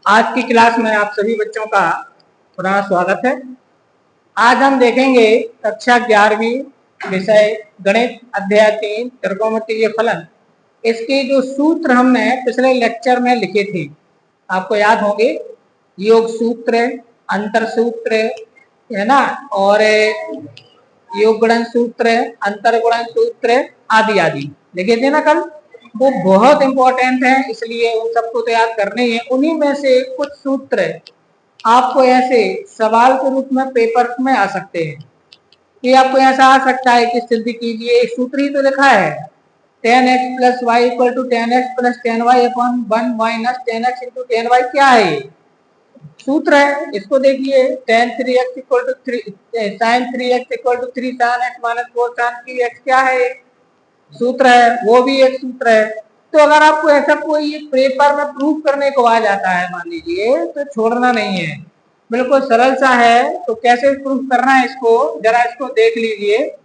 आज की क्लास में आप सभी बच्चों का पुनः स्वागत है। आज हम देखेंगे कक्षा 11वीं विषय गणित अध्याय 3 त्रिकोणमितीय फलन। इसके जो सूत्र हमने पिछले लेक्चर में लिखे थे आपको याद होंगे, योग सूत्र, अंतर सूत्र है ना, और योग गुणन सूत्र, अंतर गुणन सूत्र आदि आदि लिखे थे ना कल। वो बहुत इंपॉर्टेंट है, इसलिए उन सबको तो याद करने ही है। उन्हीं में से कुछ सूत्र आपको ऐसे सवाल के रूप में पेपर में आ सकते हैं कि आपको ऐसा आ सकता है कि सिद्ध कीजिए, एक सूत्र ही तो लिखा है 10x plus y equal to 10x plus 10y upon 1 minus 10x into 10y। क्या है ये? सूत्र है। इसको देखिए, tan 3x equal to 3 sin 3x equal to 3 sin x minus 4 sin 3x। क्या है? सूत्र है, वो भी एक सूत्र है। तो अगर आपको ऐसा कोई पेपर में प्रूफ करने को आ जाता है मान लीजिए, तो छोड़ना नहीं है, बिल्कुल सरल सा है। तो कैसे प्रूफ करना है इसको जरा इसको देख लीजिए।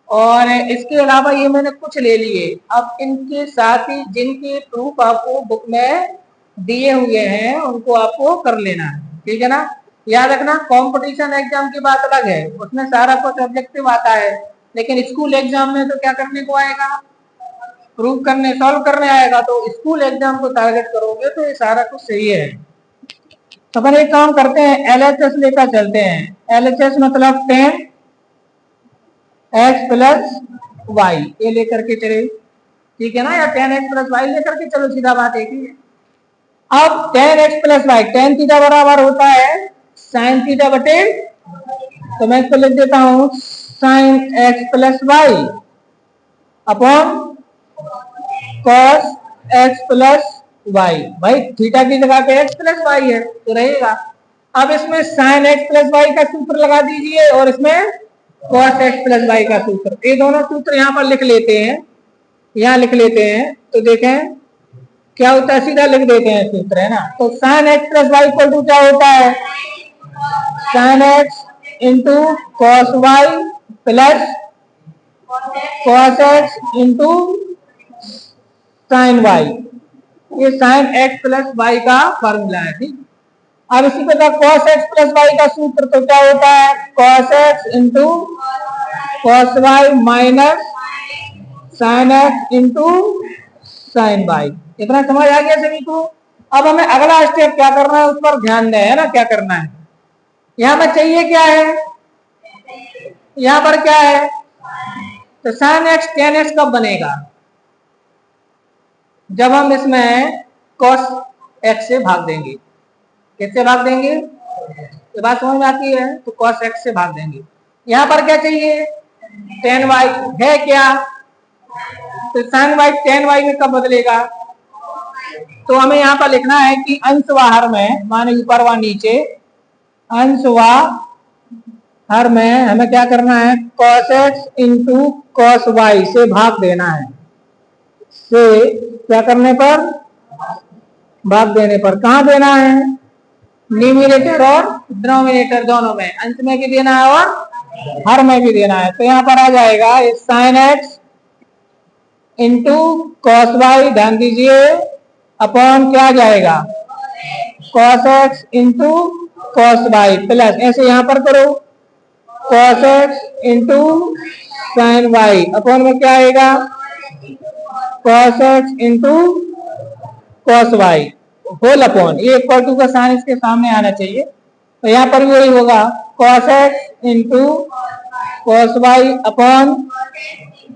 और इसके अलावा ये मैंने कुछ ले लिए, अब इनके साथ ही जिनके प्रूफ आपको बुक में दिए हुए हैं उनको आपको कर लेना है, ठीक है ना। याद रखना, कंपटीशन एग्जाम की बात अलग है, उसमें सारा कुछ ऑब्जेक्टिव आता है, लेकिन स्कूल एग्जाम में तो क्या करने को आएगा? प्रूव करने, सॉल्व करने आएगा। तो स्कूल एग्जाम को टारगेट करोगे तो ये सारा कुछ सही है। तो अपन एक काम करते हैं, एलएचएस लेकर चलते हैं। एलएचएस मतलब 10x प्लस वाई, ये लेकर के चले, ठीक है ना, या 10x प्लस वाई लेकर के चलो, सीधा बात एक ही है। अब 10x plus Y, tan theta बराबर होता है साइन थीटा बटे, तो मैं इसको लिख देता हूं sine x plus y upon cos x plus y. भाई थीटा की जगह पे एक्स प्लस वाई है तो रहेगा। अब इसमें साइन एक्स प्लस वाई का सूत्र लगा दीजिए और इसमें कॉस एक्स प्लस वाई का सूत्र, ये दोनों सूत्र यहाँ पर लिख लेते हैं, यहाँ लिख लेते हैं। तो देखें क्या होता है, सीधा लिख देते हैं सूत्र, है ना। तो sine x plus y equal to क्या होता है, sine x into cos y plus cos x into sine y. ये साइन एक्स प्लस वाई का फॉर्मूला है, ठीक। अब इसी प्रकार कॉस एक्स प्लस वाई का सूत्र तो क्या होता है, cos x into cos y minus sine x into sine y. इतना समझ आ गया सभी को। अब हमें अगला स्टेप क्या करना है उस पर ध्यान दें, है ना। क्या करना है, यहां पर चाहिए क्या है, यहां पर क्या है, तो साइन एक्स टेन एक्स कब बनेगा, जब हम इसमें कॉस एक्स से भाग देंगे। किससे भाग देंगे, ये बात समझ में आती है, तो कॉस एक्स से भाग देंगे। यहां पर क्या चाहिए, टेन वाई है क्या, तो साइन वाई टेन वाई में कब बदलेगा, तो हमें यहाँ पर लिखना है कि अंश व हर में, माने ऊपर व नीचे, अंश व हर में हमें क्या करना है, cos x into cos y से भाग देना है। से क्या करने पर, भाग देने पर। कहाँ देना है, न्यूमरेटर और डिनोमिनेटर दोनों में, अंश में भी देना है और हर में भी देना है। तो यहाँ पर आ जाएगा sine x into cos y, ध्यान दीजिए, अपॉन क्या जाएगा, cos x into cos y plus, ऐसे यहाँ पर करो, cos x into sine y upon में क्या आएगा, cos x into cos y whole upon, ये इक्वल टू का साइन इसके सामने आना चाहिए। तो यहाँ पर भी वही होगा, cos x into cos y upon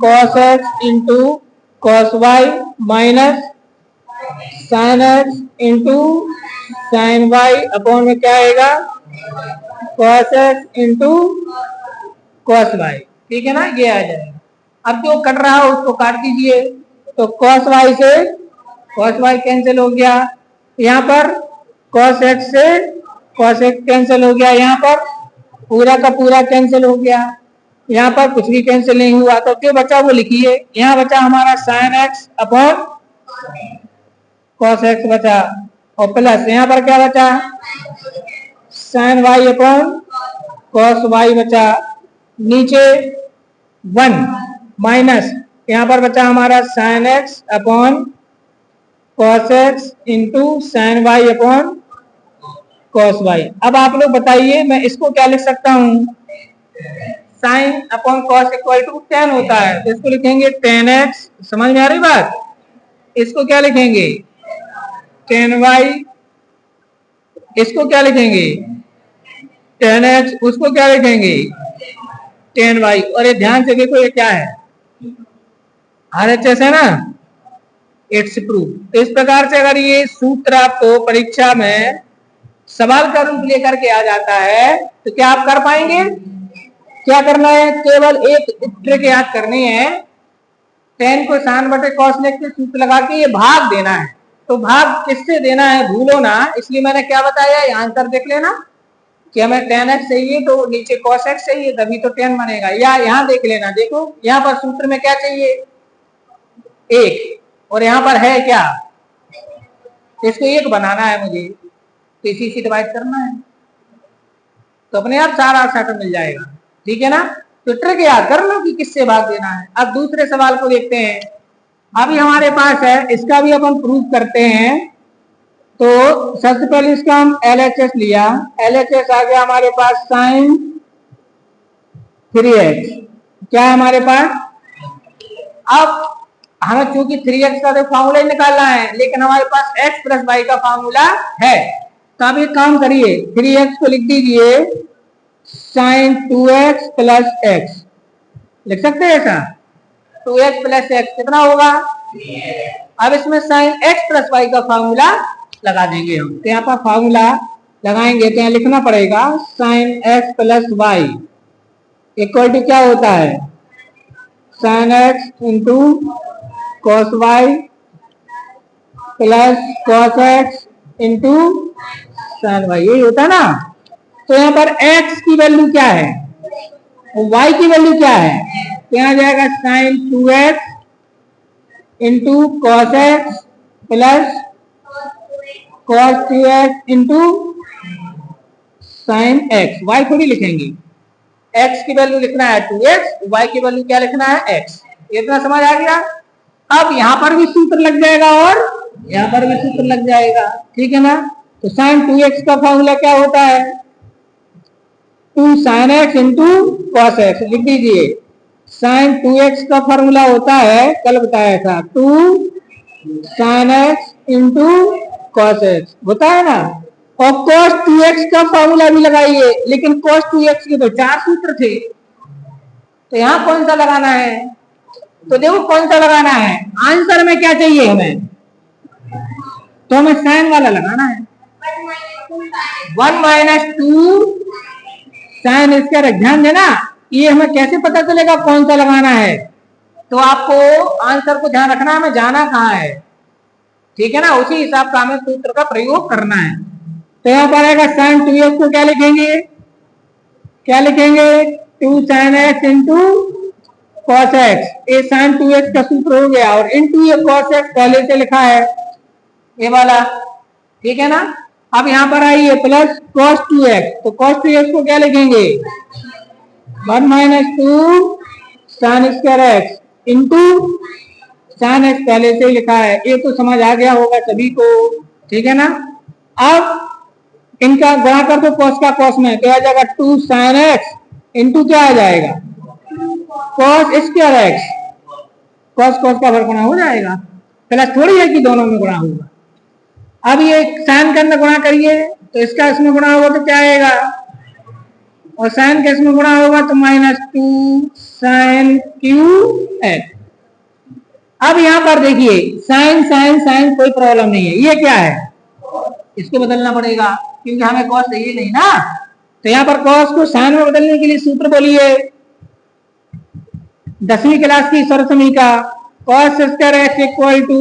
cos x into cos y minus sine x into sine y upon में क्या आएगा, cos x into cos y, ठीक है ना, ये आ जाएगा। अब जो कट रहा है उसको काट दीजिए, तो कॉस वाई से कॉस वाई कैंसिल हो गया, यहाँ पर कॉस एक्स से कॉस एक्स कैंसिल हो गया, यहाँ पर पूरा का पूरा कैंसिल हो गया, यहाँ पर कुछ भी कैंसिल नहीं हुआ। तो जो बचा वो लिखिए, यहाँ बचा हमारा sine x upon cos x बचा, और प्लस यहाँ पर क्या बचा, sine y upon cos y बचा, नीचे 1 माइनस यहाँ पर बचा हमारा sine x upon cos x into sine y upon cos y। अब आप लोग बताइए मैं इसको क्या लिख सकता हूँ, sine upon cos equal to tan होता है, तो इसको लिखेंगे टेन एक्स। समझ में आ रही बात? इसको क्या लिखेंगे, टेन वाई। इसको क्या लिखेंगे, टेन एक्स। उसको क्या लिखेंगे, टेन वाई। और ये ध्यान से देखो ये क्या है, RHS है ना, इट्स प्रूफ। तो इस प्रकार से अगर ये सूत्र आपको परीक्षा में सवाल का रूप लेकर के आ जाता है तो क्या आप कर पाएंगे? क्या करना है, केवल एक ट्रिक याद करनी है, टेन को साइन बटे कॉस लेख के सूत्र लगा के ये भाग देना है। तो भाग किससे देना है भूलो ना, इसलिए मैंने क्या बताया, ये आंसर देख लेना कि हमें टेन एक्स चाहिए तो नीचे कॉस एक्स चाहिए, तभी तो टेन बनेगा। या यहाँ देख लेना, देखो यहाँ पर सूत्र में क्या चाहिए, एक, और यहाँ पर है क्या, इसको एक बनाना है मुझे, तो इसी से डिवाइड करना है, तो अपने आप सारा सेट मिल जाएगा। ठीक है ना? तो ट्रिक याद कर लो कि किससे भाग देना है। अब दूसरे सवाल को देखते हैं। अभी हमारे पास है, इसका भी अपन प्रूफ करते हैं। तो सबसे पहले इसका हम LHS लिया, LHS आ गया हमारे पास साइन 3x। क्या है हमारे पास, अब हमें चूंकि 3x का तो फॉर्मूला ही निकालना है, लेकिन हमारे पास x प्लस वाई का फॉर्मूला है। तो आप एक काम करिए, 3x को लिख दीजिए साइन 2x प्लस एक्स। लिख सकते हैं ऐसा, 2x प्लस एक्स कितना होगा, अब इसमें साइन x प्लस वाई का फॉर्मूला लगा देंगे हम। तो यहाँ पर फॉर्मूला लगाएंगे तो यहाँ लिखना पड़ेगा sine x plus y equal to क्या होता है, sine x into cos y plus cos x into sine y, यही होता है ना। तो यहाँ पर x की वैल्यू क्या है और y की वैल्यू क्या है, तो यहाँ जाएगा sine 2x into cos x plus cos 2x into sine x। y थोड़ी लिखेंगे, x की वैल्यू लिखना है 2x, y की वैल्यू क्या लिखना है x। इतना समझ आ गया? अब यहाँ पर भी सूत्र लग जाएगा और यहाँ पर भी सूत्र लग जाएगा। ठीक है ना? तो साइन 2x का फॉर्मूला क्या होता है, 2 sign x into cos x. लिख दीजिए, साइन 2x का फॉर्मूला होता है, कल बताया था, 2 sign x into cos x होता है ना। और cos 2x का फॉर्मूला भी लगाइए, लेकिन cos 2x के तो 4 सूत्र थे, तो यहाँ कौन सा लगाना है, तो देखो कौन सा लगाना है, आंसर में क्या चाहिए हमें, तो हमें साइन वाला लगाना है, 1 माइनस 2 साइन स्क्वायर। ध्यान देना, ये हमें कैसे पता चलेगा कौन सा लगाना है, तो आपको आंसर को ध्यान रखना है, हमें जाना कहाँ है। ठीक है ना? उसी हिसाब का हमें सूत्र का प्रयोग करना है। तो यहाँ पर आएगा साइन 2x को क्या लिखेंगे, क्या लिखेंगे, 2 sign x into cos x. ये साइन 2x का सूत्र हो गया, और इंटू ये कॉस एक्स पहले से लिखा है ये वाला। ठीक है ना? अब यहाँ पर आइए प्लस cos 2x, तो cos 2x को क्या लिखेंगे, 1 minus 2 sign square x into sine x पहले से ही लिखा है। ये तो समझ आ गया होगा सभी को। ठीक है ना? अब इनका गुणा कर दो cos का cos में, तो आ जाएगा 2 साइन एक्स इंटू क्या आ जाएगा, cos square x. cos cos का गुणा हो जाएगा, प्लस थोड़ी है कि दोनों में गुणा होगा। अब ये साइन के अंदर गुणा करिए, तो इसका इसमें गुणा होगा तो क्या आएगा, और साइन का इसमें गुणा होगा तो माइनस 2 साइन क्यू एक्स। अब यहाँ पर देखिए साइन साइन साइन कोई प्रॉब्लम नहीं है, ये क्या है, इसको बदलना पड़ेगा क्योंकि हमें कॉस चाहिए नहीं ना। तो यहाँ पर कॉस को साइन में बदलने के लिए सूत्र बोलिए, 10वीं क्लास की सरसमी का, cos square x equal to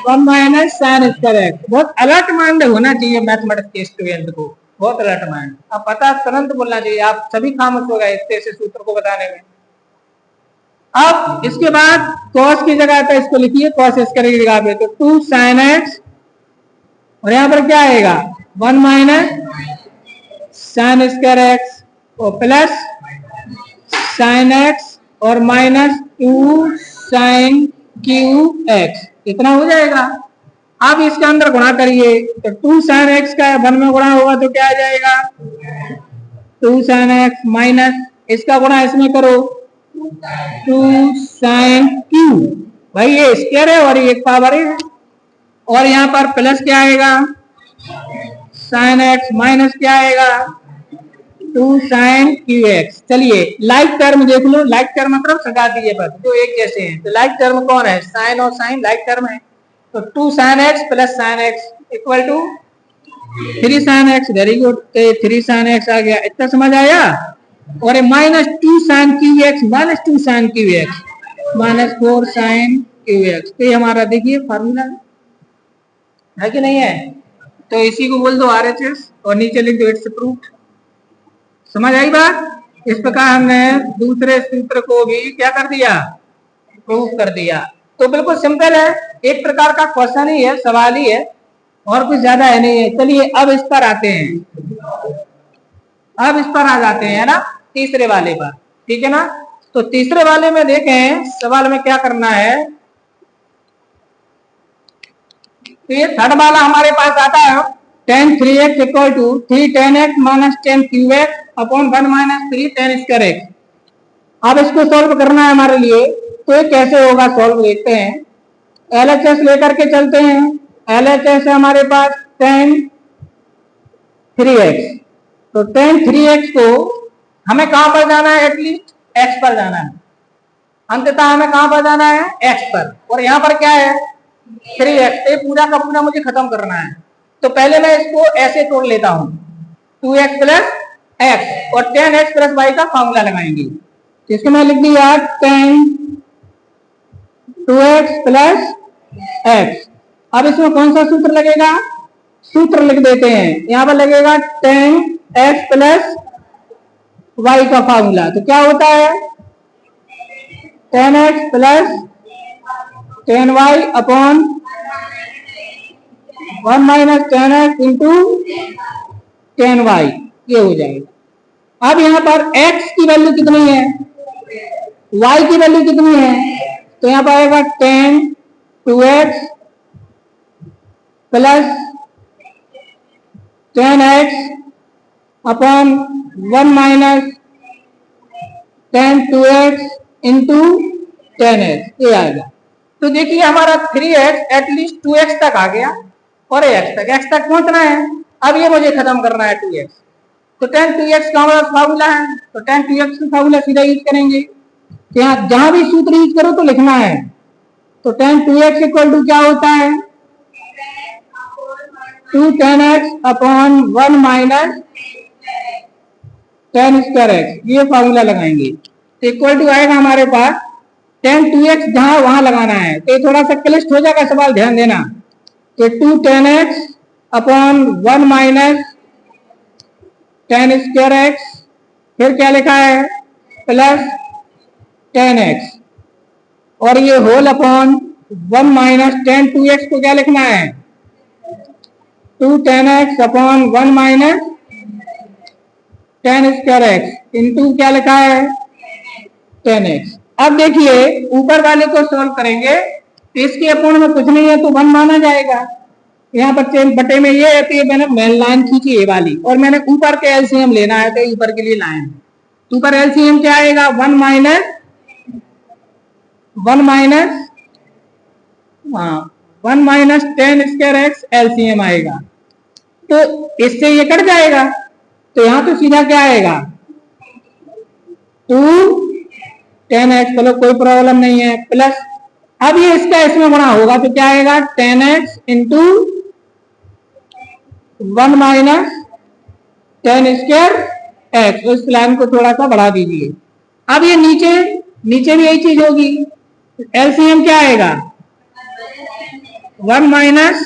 1 minus sine square x. बहुत अलर्ट माइंड होना चाहिए मैथमेटिक्स के स्टूडेंट को, बहुत अलर्ट माइंड। अब पता तुरंत बोलना चाहिए, आप सभी खामोश हो गए इतने से सूत्र को बताने में। अब इसके बाद cos की जगह पे इसको लिखिए cos स्क्वायर की जगह पे, तो 2 साइन एक्स, और यहाँ पर क्या आएगा 1 माइनस साइन स्क्वायर एक्स और प्लस साइन एक्स और माइनस 2 साइन क्यू एक्स, इतना हो जाएगा। अब इसके अंदर गुणा करिए तो 2 sin x का 1 में गुणा होगा तो क्या आ जाएगा 2 sin x माइनस इसका गुणा इसमें करो 2 sin q, भाई ये स्क्वायर है और ये एक पावर है, और यहाँ पर प्लस क्या आएगा sin x माइनस क्या आएगा 2 sin qx। चलिए लाइक टर्म देख लो, लाइक टर्म मतलब सजा दिए बस जो एक जैसे हैं, तो लाइक टर्म कौन है साइन और साइन लाइक टर्म है, तो 2 sin x plus sin x equal to 3 sin x, very good, 3 sin x आ गया, इतना समझ आया। और minus 2 sin qx minus 2 sin qx minus 4 sin qx, तो ये हमारा देखिए फार्मूला है कि नहीं है, तो इसी को बोल दो RHS और नीचे लिख दो इट्स प्रूफ। समझ आई बात। इस प्रकार हमने दूसरे सूत्र को भी क्या कर दिया प्रूफ कर दिया। तो बिल्कुल सिंपल है, एक प्रकार का क्वेश्चन ही है, सवाल ही है और कुछ ज्यादा है नहीं है। चलिए अब इस पर आते हैं, अब इस पर आ जाते हैं ना तीसरे वाले पर, ठीक है ना। तो तीसरे वाले में देखें सवाल में क्या करना है, तो ये थर्ड वाला हमारे पास आता है tan 3x equal to 3 tan x minus 10 qx upon 1 minus 3 tan square x। अब इसको सॉल्व करना है हमारे लिए, तो ये कैसे होगा सॉल्व देखते हैं। LHS लेकर के चलते हैं, LHS है हमारे पास tan 3x, तो tan 3x को हमें कहां पर जाना है, एटलीस्ट x पर जाना है, अंततः हमें कहां पर जाना है x पर, और यहाँ पर क्या है 3x, ये पूरा का पूरा मुझे खत्म करना है। तो पहले मैं इसको ऐसे तोड़ लेता हूं 2x प्लस x और tan x प्लस y का फॉर्मूला लगाएंगे, तो इसको मैं लिख दिया tan 2x प्लस x। अब इसमें कौन सा सूत्र लगेगा, सूत्र लिख देते हैं, यहां पर लगेगा tan x प्लस y का फॉर्मूला, तो क्या होता है tan x plus tan y upon 1 minus tan x into tan y, ये हो जाएगा। अब यहाँ पर x की वैल्यू कितनी है, y की वैल्यू कितनी है, तो यहाँ पर आएगा tan 2x plus tan x upon 1 minus tan 2x into tan x, ये आएगा। तो देखिए हमारा 3x एटलीस्ट 2x तक आ गया और x तक पहुंचना है। अब ये मुझे खत्म करना है 2x, तो tan 2x का हमारा फार्मूला है, तो tan 2x का फार्मूला सीधा यूज करेंगे, तो यहाँ जहां भी सूत्र यूज करो तो लिखना है, तो tan 2x इक्वल टू क्या होता है 2 tan x upon 1 minus tan square x, ये फार्मूला लगाएंगे, तो इक्वल टू आएगा हमारे पास tan 2x जहां वहां लगाना है, तो ये थोड़ा सा क्लिष्ट हो जाएगा सवाल, ध्यान देना। तो 2 tan x upon 1 minus tan square x, फिर क्या लिखा है प्लस tan x, और ये whole upon 1 minus tan 2x को क्या लिखना है 2 tan x upon 1 minus tan square x into क्या लिखा है tan x। अब देखिए ऊपर वाले को सॉल्व करेंगे, तो इसके अपोन में कुछ नहीं है तो 1 माना जाएगा, यहाँ पर बटे में ये रहती है, मैंने मेन लाइन खींची ये वाली, और मैंने ऊपर के एलसीएम लेना है, तो ऊपर के लिए लाइन, तो ऊपर एलसीएम क्या आएगा 1 minus 1 minus tan square x LCM आएगा, तो इससे ये कट जाएगा, तो यहाँ तो सीधा क्या आएगा 2 tan x, चलो कोई प्रॉब्लम नहीं है, प्लस अब ये इसका इसमें गुणा होगा तो क्या आएगा tan x into 1 minus tan square x, इस लाइन को थोड़ा सा बढ़ा दीजिए। अब ये नीचे भी यही चीज होगी, एलसीएम क्या आएगा 1 माइनस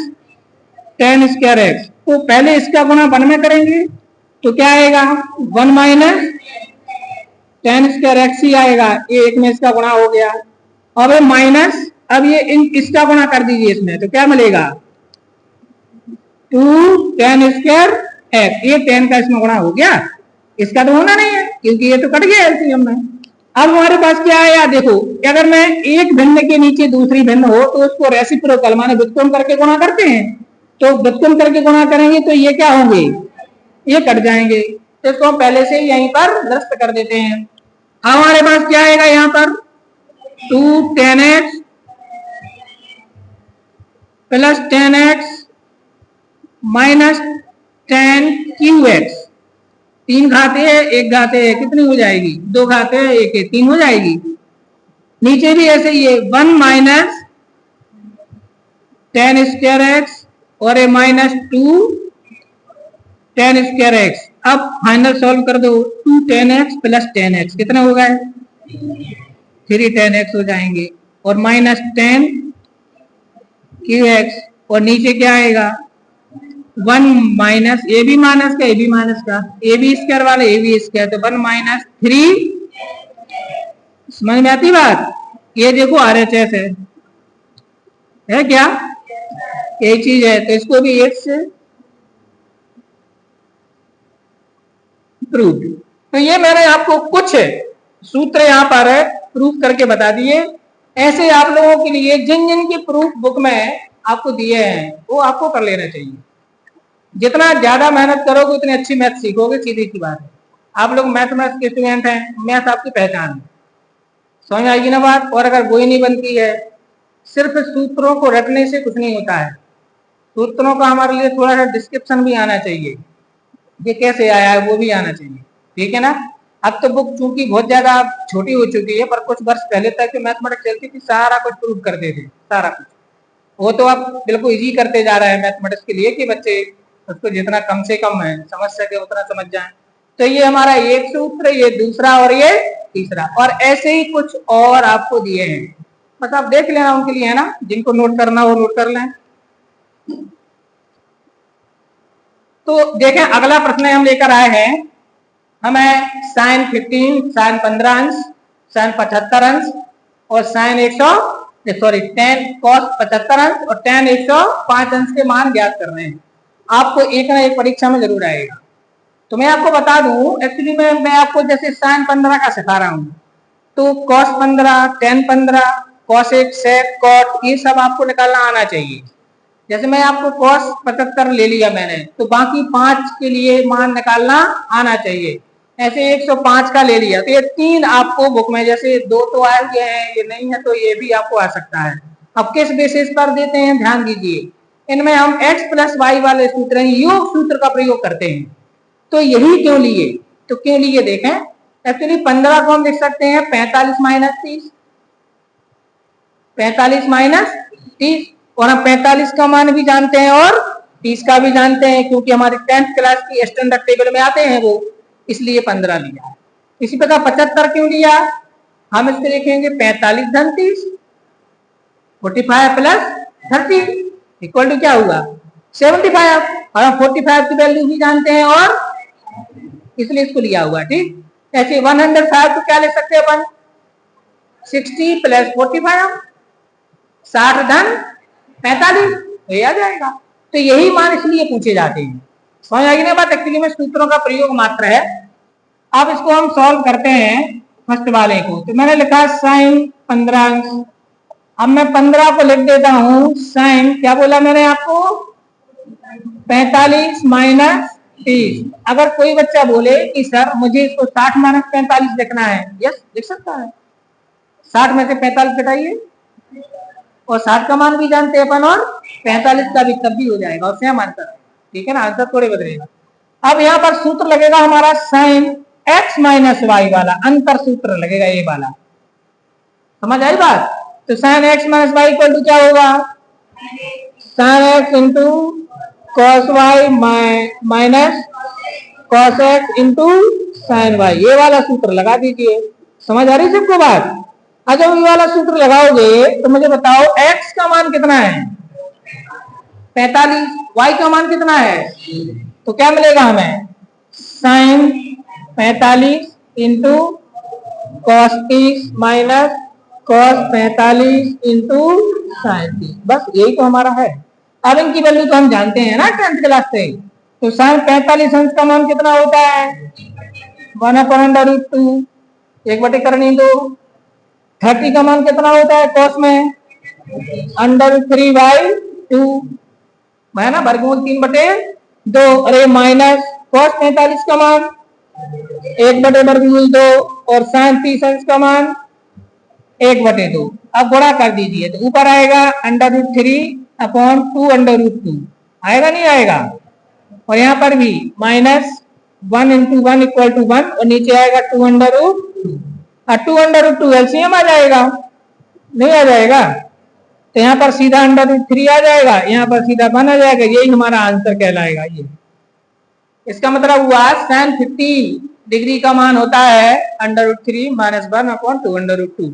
tan स्क्वायर x, तो पहले इसका गुणा 1 में करेंगे तो क्या आएगा 1 माइनस tan स्क्वायर x ही आएगा, ये एक में इसका गुणा हो गया। अब ये माइनस, अब ये इसका गुणा कर दीजिए इसमें, तो क्या मिलेगा 2 tan स्क्वायर x, ये tan का इसमें गुणा हो गया, इसका तो होना नहीं है क्योंकि ये तो कट गया एलसीएम में, अब हमारे पास क्या है, देखो अगर मैं एक भिन्न के नीचे दूसरी भिन्न हो तो उसको रेसिप्रोकल माने व्युत्क्रम करके गुणा करते हैं, तो व्युत्क्रम करके गुणा करेंगे तो ये क्या होंगे, ये कट जाएंगे, तो इसको हम पहले से ही यहीं पर निरस्त कर देते हैं। हमारे पास क्या आएगा यहाँ पर 2 10x plus 10x minus 10 QX, 3 घाते है 1 घाते है कितनी हो जाएगी, 2 घाते है 1 है 3 हो जाएगी। नीचे भी ऐसे ही है 1 माइनस 10 स्क्वायर एक्स और ए माइनस 2 10 स्क्वायर एक्स। अब फाइनल सॉल्व कर दो, 2 10x प्लस 10x कितना हो गए 3 10x हो जाएंगे, और माइनस 10 QX, और नीचे क्या आएगा 1 माइनस ए बी माइनस का ए बी माइनस का ए बी स्क्वायर वाला ए बी स्क्वायर, तो 1 माइनस 3, समझ में आती बात। ये देखो RHS है क्या, एक चीज है, तो इसको भी 1 से प्रूफ। तो ये मैंने आपको कुछ सूत्र यहाँ पर प्रूफ करके बता दिए। ऐसे आप लोगों के लिए जिन जिन की प्रूफ बुक में आपको दिए हैं वो आपको कर लेना चाहिए। जितना ज्यादा मेहनत करोगे उतनी अच्छी मैथ सीखोगे, सीधी सी बात है। आप लोग मैथमेटिक्स के स्टूडेंट हैं, मैथ आपकी पहचान है, समझ में आएगी ना बात। और अगर वही नहीं बनती है, सिर्फ सूत्रों को रटने से कुछ नहीं होता है, सूत्रों का हमारे लिए थोड़ा सा डिस्क्रिप्शन भी आना चाहिए, ये कैसे आया है वो भी आना चाहिए, ठीक है ना। अब तो बुक चूंकि बहुत ज्यादा छोटी हो चुकी है, पर कुछ वर्ष पहले तक मैथमेटिक्स चलती थी, सारा कुछ प्रूव करते थे, सारा कुछ। वो तो अब बिल्कुल इजी करते जा रहे हैं मैथमेटिक्स के लिए कि बच्चे उसको जितना कम से कम है समझ सके उतना समझ जाए। तो ये हमारा एक सूत्र, ये दूसरा और ये तीसरा, और ऐसे ही कुछ और आपको दिए हैं, बस आप देख लेना उनके लिए, है ना। जिनको नोट करना वो नोट कर लें। तो देखें अगला प्रश्न हम लेकर आए हैं, हमें sin 15, sin 15 अंश, sin 75 अंश और sin 10 cos 75 अंश और tan 105 अंश के मान ज्ञात करने हैं। आपको एक ना एक परीक्षा में जरूर आएगा। तो मैं आपको बता दूं, एक्चुअली मैं आपको जैसे sin 15 का सिखा रहा हूं, तो cos 15, tan 15, cos 1, sec, cot, ये सब आपको निकालना आना चाहिए। जैसे मैं आपको cos 75 ले लिया मैंने, तो बाकी 5 के लिए मान निकालना आना चाहिए। ऐसे 105 का ले लिया, तो ये 3 आपको बुक में, जैसे 2 तो आए हुए हैं, ये नहीं है तो ये भी आपको आ सकता है। अब किस बेसिस पर देते हैं ध्यान दीजिए, इनमें हम x प्लस वाई वाले सूत्र, योग सूत्र का प्रयोग करते हैं। तो यही क्यों लिए, तो क्यों लिए देखें, एक्चुअली 15 को हम लिख सकते हैं 45 माइनस 30, 45 माइनस 30, और हम 45 का मान भी जानते हैं और 30 का भी जानते हैं, क्योंकि हमारे 10th क्लास की स्टैंडर्ड टेबल में आते हैं वो, इसलिए 15 लिया। इसी प्रकार 75 क्यों लिया, हम इसको लिखेंगे 45 धन 30, 45 प्लस 30 इक्वल टू क्या हुआ 75, और हम 45 की वैल्यू भी जानते हैं और इसलिए इसको लिया हुआ, ठीक। ऐसे 105 को क्या ले सकते हैं अपन, 60 प्लस 45, 60 धन 45, ये आ जाएगा। तो यही मान इसलिए पूछे जाते हैं, समझ आएगी ना बात। एक्चुअली में सूत्रों का प्रयोग मात्र है। अब इसको हम सॉल्व करते हैं फर्स्ट वाले को। तो मैंने लिखा sin 15 अंश, अब मैं 15 को लिख देता हूं sin, क्या बोला मैंने आपको, 45 माइनस 30। अगर कोई बच्चा बोले कि सर मुझे इसको 60 माइनस 45 लिखना है, यस लिख सकता है। 60 में से 45 घटाइए, और 60 का मान भी जानते हैं अपन, और 45 का भी तब भी हो जाएगा, और सेम आंसर है, ठीक है ना, आंसर थोड़े बदलेगा। अब यहाँ पर सूत्र लगेगा हमारा sin x माइनस वाई वाला, अंतर सूत्र लगेगा ये वाला, समझ आई बात। तो sin x minus y equal to क्या होगा, sin x into cos y minus cos x into sin y, ये वाला सूत्र लगा दीजिए। समझ आ रही सबको बात। जब ये वाला सूत्र लगाओगे तो मुझे बताओ x का मान कितना है 45, y का मान कितना है, तो क्या मिलेगा हमें sin 45 into cos 30 minus cos 45 into sin 30, बस यही तो हमारा है। अब इनकी वैल्यू तो हम जानते हैं ना 10th क्लास से। तो sin 45 अंश का मान कितना होता है 1/√2, एक बटे करनी 2। 30 का मान कितना होता है कॉस में? √3/2 है ना, वर्गमूल 3/2। अरे माइनस कॉस 45 का मान 1/2 और sin 30 का मान 1/2। अब गुणा कर दीजिए तो ऊपर आएगा √3/2 आएगा नहीं आएगा, और यहाँ पर भी -1 × 1 = 1 और नीचे आएगा 2√2। 2√2 एलसीएम आ जाएगा, नहीं आ जाएगा? तो यहाँ पर सीधा √3 आ जाएगा, यहाँ पर सीधा 1 आ जाएगा, यही हमारा आंसर कहलाएगा। ये इसका मतलब हुआ sin 50 डिग्री का मान होता है √3 - 1/2√2।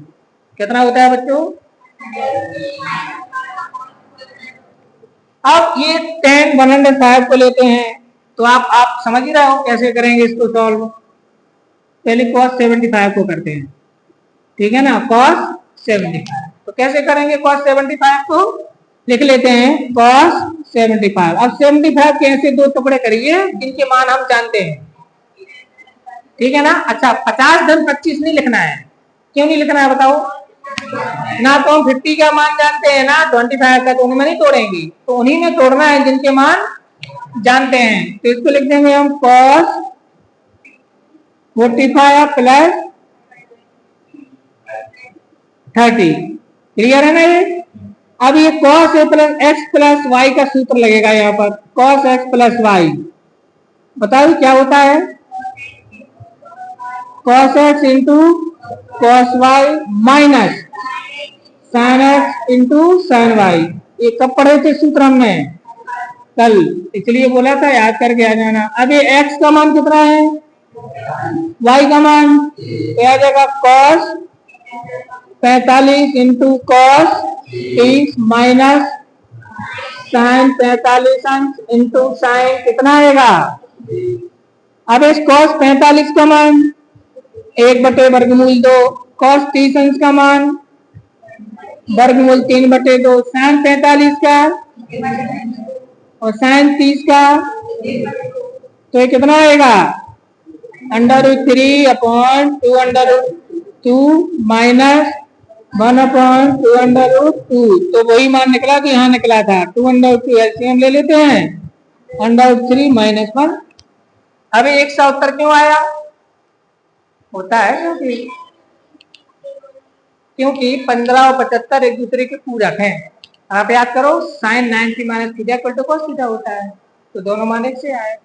कितना होता है बच्चों? अब ये tan 105 को लेते हैं, तो आप समझ ही रहे हो कैसे करेंगे इसको सॉल्व। पहले cos 75 को करते हैं, ठीक है ना, cos 75। तो कैसे करेंगे cos 75 को? लिख लेते हैं cos 75। अब 75 के ऐसे दो टुकड़े करिए जिनके मान हम जानते हैं, ठीक है ना। अच्छा 50 धन 25 नहीं लिखना है, क्यों नहीं लिखना है बताओ? ना तो हम 50 का मान जानते हैं ना 25 का, तो उनमें नहीं तोड़ेंगे, तो उन्हीं में तोड़ना है जिनके मान जानते हैं। तो इसको लिख देंगे हम cos 45 + 30। क्लियर है ना ये? अब ये cos x + y का सूत्र लगेगा यहाँ पर, cos x + y। बताओ क्या होता है? cos x × cos y - sin x × sin y। ये कब पढ़े थे सूत्र हमने? कल, इसलिए बोला था याद करके आ जाना। अब ये x का मान कितना है, y का मान तो आ जाएगा cos 45 × cos 30 - sin 45 × sin कितना आएगा? अब इस cos 45 का मान 1/2, cos 30 का मान √3/2, sin 45 का और sin 30 का, तो ये कितना आएगा? √3/2√2 - 1/2√2। तो वही मान निकला तो यहाँ निकला था 2√2। एलसीएम ले लेते हैं, √3 - 1। अभी एक सा उत्तर क्यों आया? होता है क्योंकि 15 और 75 एक दूसरे के पूरक हैं। आप याद करो sin 90 - थीटा = cos थीटा होता है, तो दोनों मान एक से आए,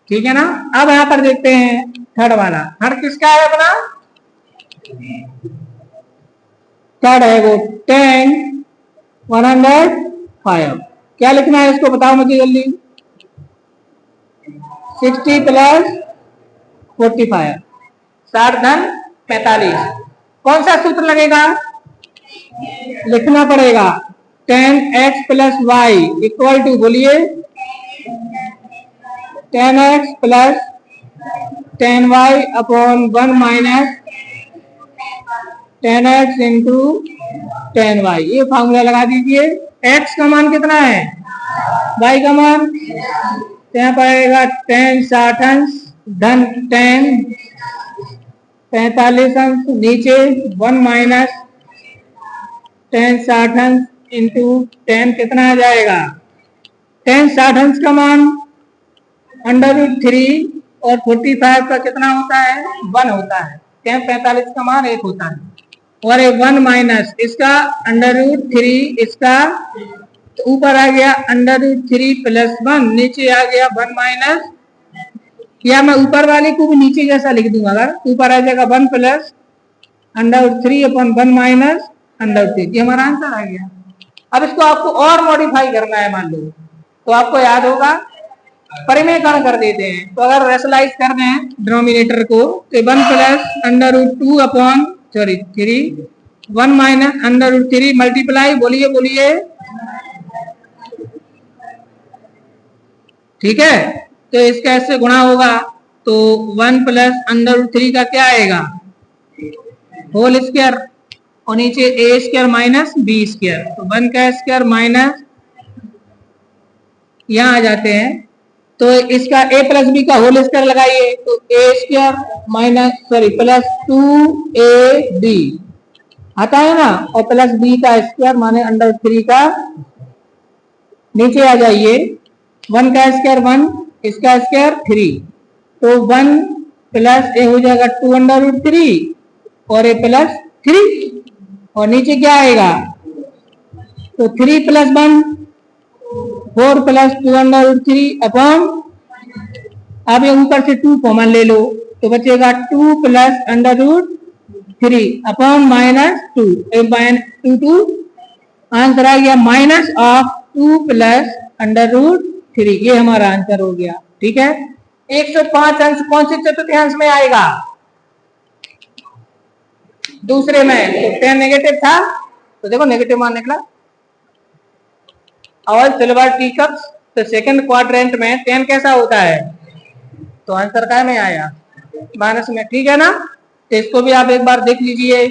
ठीक है ना। अब यहाँ पर देखते हैं थर्ड वाला। थर्ड किसका है अपना? थर्ड है वो tan 105। क्या लिखना है इसको बताओ मुझे जल्दी। 60 + 45 60 धन 45। कौन सा सूत्र लगेगा? लिखना पड़ेगा tan x + y = बोलिए tan x + tan y / 1 - tan x × tan y। ये फार्मूला लगा दीजिए। x का मान कितना है, y का मान, यहाँ पर आएगा tan 60 धन tan 45 नीचे 1 - tan 60 × tan कितना आ जाएगा? tan 60 का मान √3 और 45 का कितना होता है? 1 होता है। tan 45 का मान 1 होता है, और 1 - इसका √3 इसका, तो ऊपर आ गया √3 + 1, नीचे आ गया 1 - या मैं ऊपर वाले को भी नीचे जैसा लिख दूंगा, अगर ऊपर आ जाएगा 1 + √3/1 - √3। ये हमारा आंसर आ गया। अब इसको आपको और मॉडिफाई करना है, मान लो तो आपको याद होगा परिमेयकरण कर देते हैं। तो अगर रेशनलाइज कर रहे हैं डिनोमिनेटर को, तो 1 + √2/3 1 - √3 मल्टीप्लाई, बोलिए ठीक है। तो इसका ऐसे गुणा होगा, तो 1 + √3 का क्या आएगा? होल स्क्वायर, और नीचे a² - b², तो 1 का स्क्वायर माइनस, यहाँ आ जाते हैं। तो इसका a + b का होल स्क्वायर लगाइए, तो a² प्लस 2ab आता है ना, और प्लस b का स्क्वायर माने अंडर 3 का, नीचे आ जाइए, 1 का स्क्वायर 1, इसका स्क्वायर 3, तो 1 प्लस ए हो जाएगा 2 अंडर रूट 3 और ए प्लस 3, और नीचे क्या आएगा, तो 3 plus 1 4 plus 2 under root 3 upon, अब ये ऊपर से 2 कॉमन ले लो तो बचेगा 2 plus under root 3 upon minus 2, 2 answer आ गया minus of 2 plus under root 3, ये हमारा आंसर हो गया। ठीक है, 105 अंश कौन से चतुर्थांश में आएगा, दूसरे में, तो 10 नेगेटिव था तो देखो नेगेटिव मान निकला, और सिल्वर टी कप्स, तो सेकंड क्वाड्रेंट में 10 कैसा होता है, तो आंसर क्या में आया, माइनस में। ठीक है ना, तो इसको भी आप एक बार देख लीजिए।